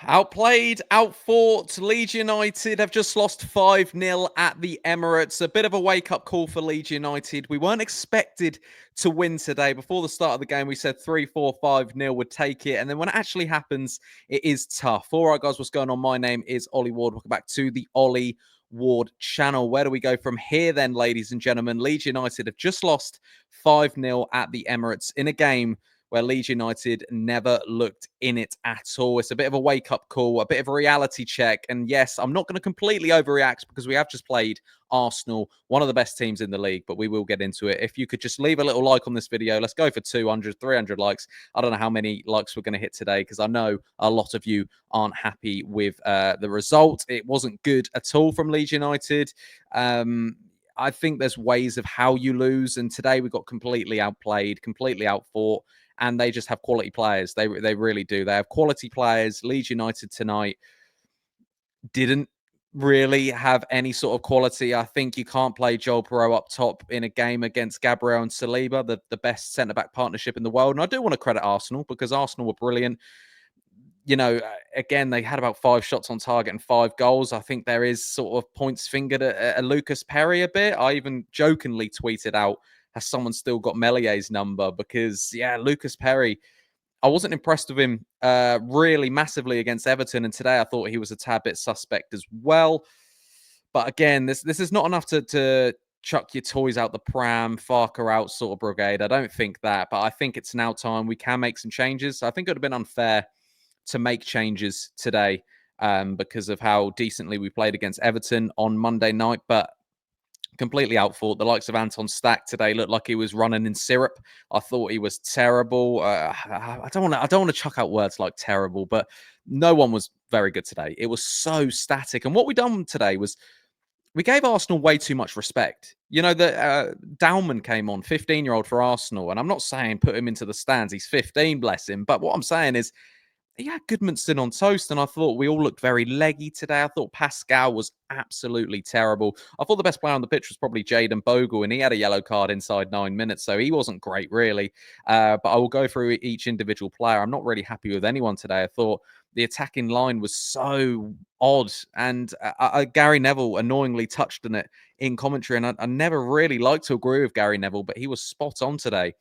Outplayed, outfought, Leeds United have just lost 5-0 at the Emirates. A bit of a wake-up call for Leeds United. We weren't expected to win today. Before the start of the game, we said 3-4, 5-0 would take it. And then when it actually happens, it is tough. All right, guys, what's going on? My name is Ollie Ward. Welcome back to the Ollie Ward channel. Where do we go from here then, ladies and gentlemen? Leeds United have just lost 5-0 at the Emirates in a game where Leeds United never looked in it at all. It's a bit of a wake-up call, a bit of a reality check. And yes, I'm not going to completely overreact because we have just played Arsenal, one of the best teams in the league, but we will get into it. If you could just leave a little like on this video, let's go for 200, 300 likes. I don't know how many likes we're going to hit today because I know a lot of you aren't happy with the result. It wasn't good at all from Leeds United. I think there's ways of how you lose, and today we got completely outplayed, completely outfought, and they just have quality players. They really do. They have quality players. Leeds United tonight didn't really have any sort of quality. I think you can't play Joel Perot up top in a game against Gabriel and Saliba, the best centre-back partnership in the world. And I do want to credit Arsenal because Arsenal were brilliant. You know, again, they had about 5 shots on target and 5 goals. I think there is sort of points fingered at Lucas Perry a bit. I even jokingly tweeted out, has someone still got Mellier's number? Because, yeah, Lucas Perry, I wasn't impressed with him really massively against Everton. And today I thought he was a tad bit suspect as well. But again, this is not enough to chuck your toys out the pram, Farke out sort of brigade. I don't think that. But I think it's now time we can make some changes. I think it would have been unfair to make changes today because of how decently we played against Everton on Monday night, but completely outfought. The likes of Anton Stack today looked like he was running in syrup. I thought he was terrible. I don't want to chuck out words like terrible, but no one was very good today. It was so static. And what we done today was we gave Arsenal way too much respect. You know, the Dowman came on, 15-year-old for Arsenal, and I'm not saying put him into the stands. He's 15, bless him. But what I'm saying is he had Goodmanson on toast, and I thought we all looked very leggy today. I thought Pascal was absolutely terrible. I thought the best player on the pitch was probably Jayden Bogle, and he had a yellow card inside 9 minutes, so he wasn't great, really. But I will go through each individual player. I'm not really happy with anyone today. I thought the attacking line was so odd, and Gary Neville annoyingly touched on it in commentary, and I never really liked to agree with Gary Neville, but he was spot on today.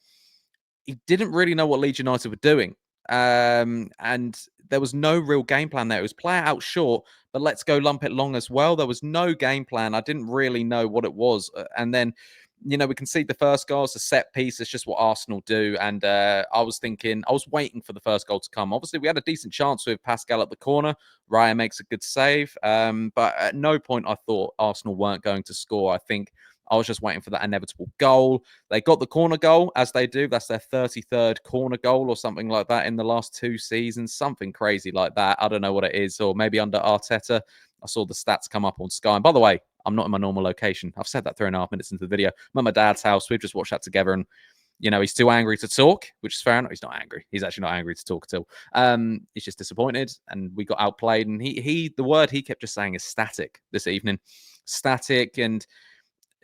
He didn't really know what Leeds United were doing. And there was no real game plan there. It was play it out short, but let's go lump it long as well. There was no game plan. I didn't really know what it was. And then, you know, we concede the first goal. It's a set piece. It's just what Arsenal do. And I was waiting for the first goal to come. Obviously, we had a decent chance with Pascal at the corner. Raya makes a good save. But at no point I thought Arsenal weren't going to score. I think I was just waiting for that inevitable goal. They got the corner goal, as they do. That's their 33rd corner goal or something like that in the last 2 seasons. Something crazy like that. I don't know what it is. Or maybe under Arteta. I saw the stats come up on Sky. And by the way, I'm not in my normal location. I've said that 3.5 minutes into the video. I'm at my dad's house. We've just watched that together. And, you know, he's too angry to talk, which is fair enough. He's not angry. He's actually not angry to talk at all. He's just disappointed. And we got outplayed. And the word he kept just saying is static this evening. Static. And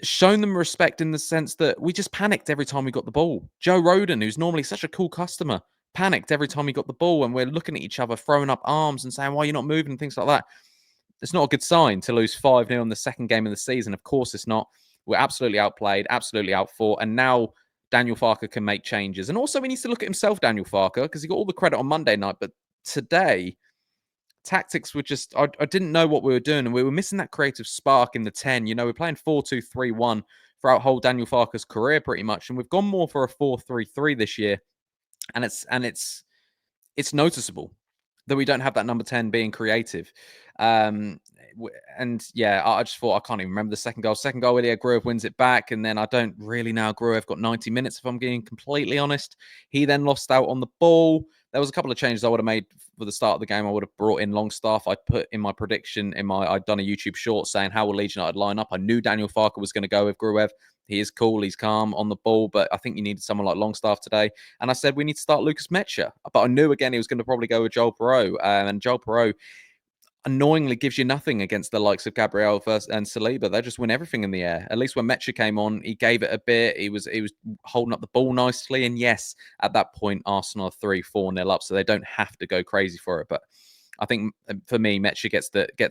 shown them respect in the sense that we just panicked every time we got the ball. Joe Rodon, who's normally such a cool customer, panicked every time he got the ball, and we're looking at each other, throwing up arms and saying, why are you not moving, and things like that. It's not a good sign to lose 5-0 in the second game of the season. Of course it's not. We're absolutely outplayed, absolutely outfought, and now Daniel Farke can make changes. And also he needs to look at himself, Daniel Farke, because he got all the credit on Monday night, but today tactics were just, I didn't know what we were doing, and we were missing that creative spark in the 10. You know, we're playing 4-2-3-1 throughout whole Daniel Farke's career pretty much, and we've gone more for a 4-3-3 this year, and it's noticeable that we don't have that number 10 being creative. And yeah, I just thought, I can't even remember the second goal. Second goal, Ilya Gruev wins it back, and then I don't really know. Gruev got 90 minutes, if I'm being completely honest. He then lost out on the ball. There was a couple of changes I would have made for the start of the game. I would have brought in Longstaff. I put in my prediction, I'd done a YouTube short saying how will Leeds United line up. I knew Daniel Farke was going to go with Gruev. He is cool, he's calm on the ball, but I think you needed someone like Longstaff today. And I said we need to start Lucas Mecha. But I knew, again, he was going to probably go with Joel Perot. And Joel Perot annoyingly gives you nothing against the likes of Gabriel and Saliba. They just win everything in the air. At least when Mecha came on, he gave it a bit. He was holding up the ball nicely. And yes, at that point, Arsenal are 3-4-0 up, so they don't have to go crazy for it. But I think for me, Metcha gets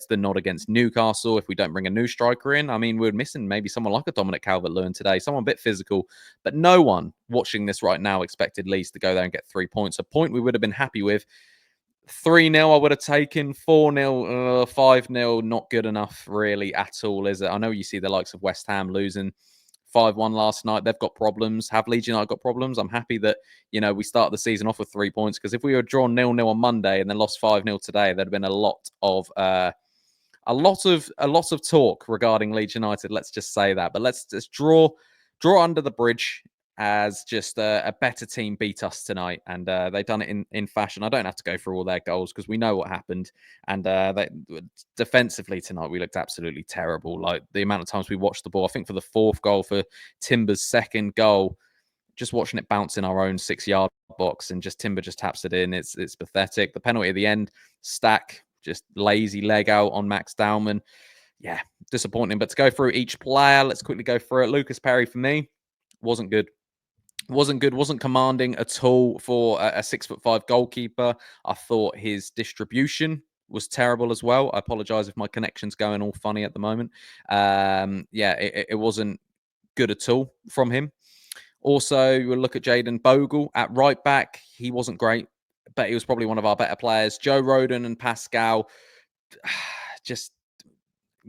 the nod against Newcastle if we don't bring a new striker in. I mean, we're missing maybe someone like a Dominic Calvert-Lewin today, someone a bit physical. But no one watching this right now expected Leeds to go there and get 3 points. A point we would have been happy with. 3-0 I would have taken. 4-0, 5-0, not good enough really at all, is it? I know you see the likes of West Ham losing 5-1 last night. They've got problems. Have Leeds United got problems? I'm happy that, we start the season off with 3 points, because if we were drawn 0-0 on Monday and then lost 5-0 today, there'd have been a lot of talk regarding Leeds United. Let's just say that. But let's just draw under the bridge, as just a better team beat us tonight, and they've done it in fashion. I don't have to go through all their goals because we know what happened. And defensively tonight, we looked absolutely terrible. Like, the amount of times we watched the ball, I think for the 4th goal, for Timber's 2nd goal, just watching it bounce in our own 6-yard box, and just Timber just taps it in. It's pathetic. The penalty at the end, Stack just lazy leg out on Max Dowman. Yeah, disappointing. But to go through each player, let's quickly go through it. Lucas Perry, for me, wasn't good. Wasn't commanding at all for a 6'5" goalkeeper. I thought his distribution was terrible as well. I apologize if my connection's going all funny at the moment. It wasn't good at all from him. Also, we'll look at Jaden Bogle at right back. He wasn't great, but he was probably one of our better players. Joe Rodon and Pascal, just,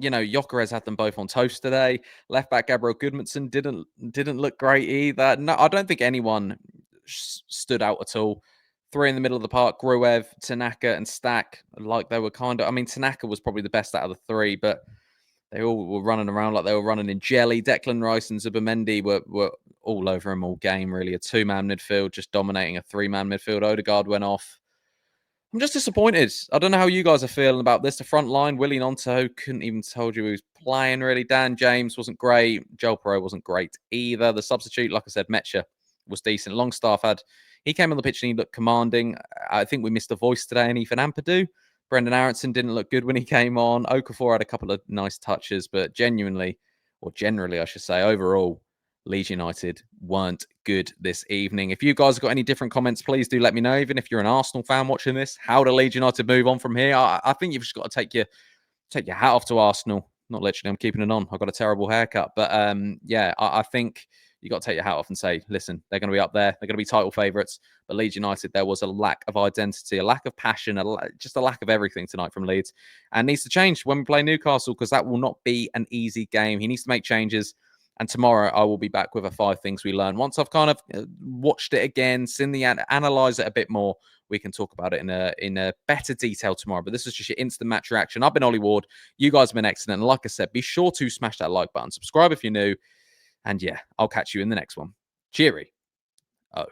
Gyokeres had them both on toast today. Left back Gabriel Goodmanson didn't look great either. No, I don't think anyone stood out at all. 3 in the middle of the park: Gruev, Tanaka, and Stack. Like, they were Tanaka was probably the best out of the 3, but they all were running around like they were running in jelly. Declan Rice and Zubimendi were all over him all game, really. A 2-man midfield just dominating a 3-man midfield. Odegaard went off. I'm just disappointed. I don't know how you guys are feeling about this. The front line, Willie Nonto couldn't even told you he was playing, really. Dan James wasn't great. Joel Perot wasn't great either. The substitute, like I said, Metcha was decent. Longstaff he came on the pitch and he looked commanding. I think we missed a voice today in Ethan Ampadu. Brendan Aronson didn't look good when he came on. Okafor had a couple of nice touches, but generally, I should say, overall, Leeds United weren't good this evening. If you guys have got any different comments, please do let me know. Even if you're an Arsenal fan watching this, how do Leeds United move on from here? I think you've just got to take your hat off to Arsenal. Not literally, I'm keeping it on. I've got a terrible haircut. But I think you got to take your hat off and say, listen, they're going to be up there. They're going to be title favourites. But Leeds United, there was a lack of identity, a lack of passion, just a lack of everything tonight from Leeds. And needs to change when we play Newcastle, because that will not be an easy game. He needs to make changes. And tomorrow I will be back with a 5 things we learned. Once I've kind of watched it again, seen analyze it a bit more, we can talk about it in a better detail tomorrow. But this is just your instant match reaction. I've been Ollie Ward. You guys have been excellent. And like I said, be sure to smash that like button. Subscribe if you're new. And yeah, I'll catch you in the next one. Cheery. Oh.